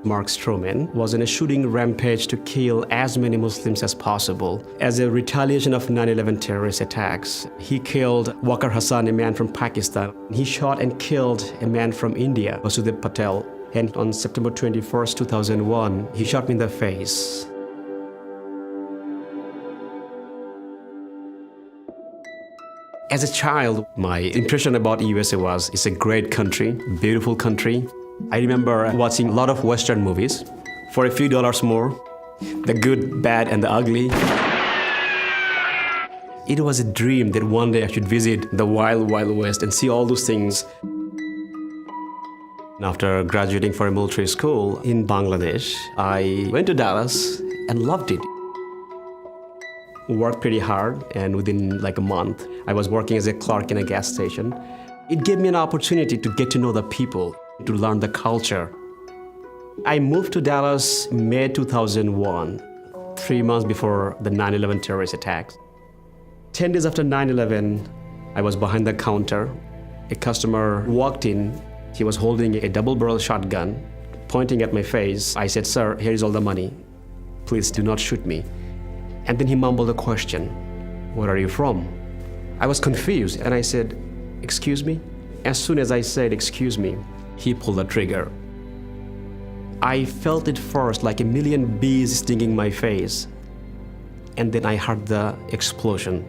Mark Stroman, was on a shooting rampage to kill as many Muslims as possible. As a retaliation of 9/11 terrorist attacks, he killed Waqar Hassan, a man from Pakistan. He shot and killed a man from India, Vasudeb Patel. And on September 21st, 2001, he shot me in the face. As a child, my impression about USA was it's a great country, beautiful country. I remember watching a lot of Western movies for a few dollars more, the good, bad, and the ugly. It was a dream that one day I should visit the wild, wild West and see all those things. After graduating from a military school in Bangladesh, I went to Dallas and loved it. Worked pretty hard, and within like a month, I was working as a clerk in a gas station. It gave me an opportunity to get to know the people, to learn the culture. I moved to Dallas May 2001, 3 months before the 9/11 terrorist attacks. 10 days after 9/11, I was behind the counter. A customer walked in. He was holding a double-barrel shotgun, pointing at my face. I said, "Sir, here is all the money. Please do not shoot me." And then he mumbled a question, "Where are you from?" I was confused and I said, "Excuse me?" As soon as I said, "Excuse me," he pulled the trigger. I felt it first like a million bees stinging my face. And then I heard the explosion.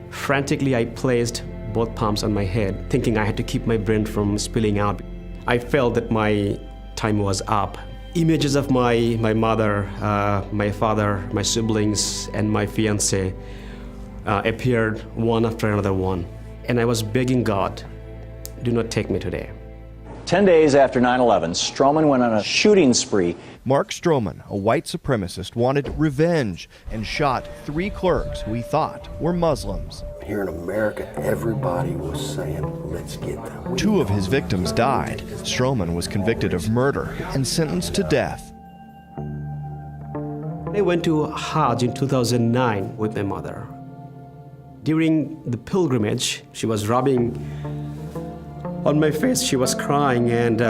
Frantically, I placed both palms on my head, thinking I had to keep my brain from spilling out. I felt that my time was up. Images of my mother, my father, my siblings, and my fiancé appeared one after another one. And I was begging God, do not take me today. 10 days after 9/11, Stroman went on a shooting spree. Mark Stroman, a white supremacist, wanted revenge and shot 3 clerks who he thought were Muslims. Here in America, everybody was saying, "Let's get them." 2 of his victims died. Stroman was convicted of murder and sentenced to death. I went to Hajj in 2009 with my mother. During the pilgrimage, she was rubbing on my face. She was crying, and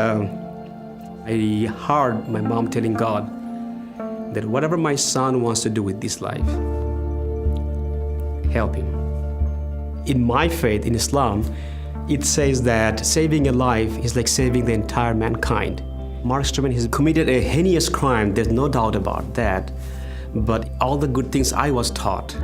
I heard my mom telling God that whatever my son wants to do with this life, help him. In my faith, in Islam, it says that saving a life is like saving the entire mankind. Mark Stroman has committed a heinous crime, there's no doubt about that. But all the good things I was taught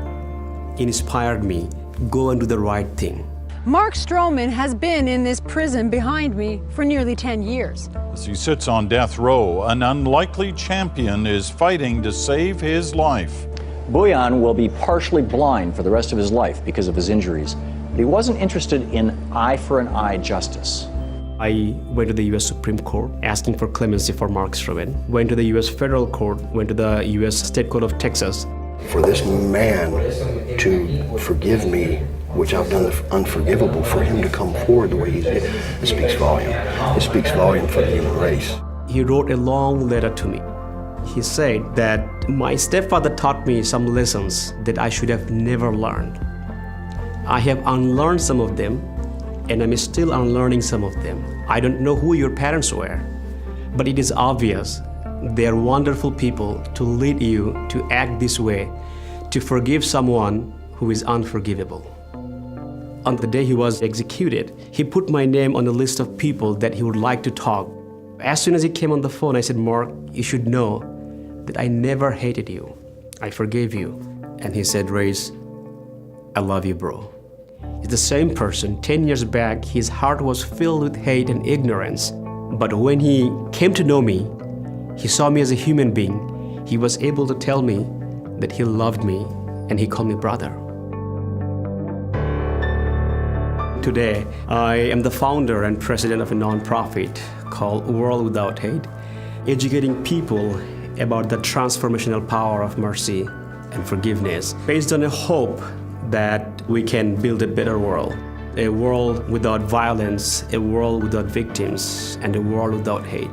inspired me, go and do the right thing. Mark Stroman has been in this prison behind me for nearly 10 years. As he sits on death row, an unlikely champion is fighting to save his life. Buyan will be partially blind for the rest of his life because of his injuries. But he wasn't interested in eye for an eye justice. I went to the U.S. Supreme Court asking for clemency for Mark Stroman, went to the U.S. Federal Court, went to the U.S. State Court of Texas. For this man to forgive me, which I've done the unforgivable, for him to come forward the way he did, it speaks volume. It speaks volume for the human race. He wrote a long letter to me. He said that my stepfather taught me some lessons that I should have never learned. I have unlearned some of them, and I'm still unlearning some of them. I don't know who your parents were, but it is obvious they are wonderful people to lead you to act this way, to forgive someone who is unforgivable. On the day he was executed, he put my name on a list of people that he would like to talk. As soon as he came on the phone, I said, "Mark, you should know that I never hated you. I forgave you." And he said, "Reyes, I love you, bro." He's the same person. 10 years back, his heart was filled with hate and ignorance. But when he came to know me, he saw me as a human being. He was able to tell me that he loved me, and he called me brother. Today, I am the founder and president of a nonprofit called World Without Hate, educating people about the transformational power of mercy and forgiveness, based on a hope that we can build a better world, a world without violence, a world without victims, and a world without hate.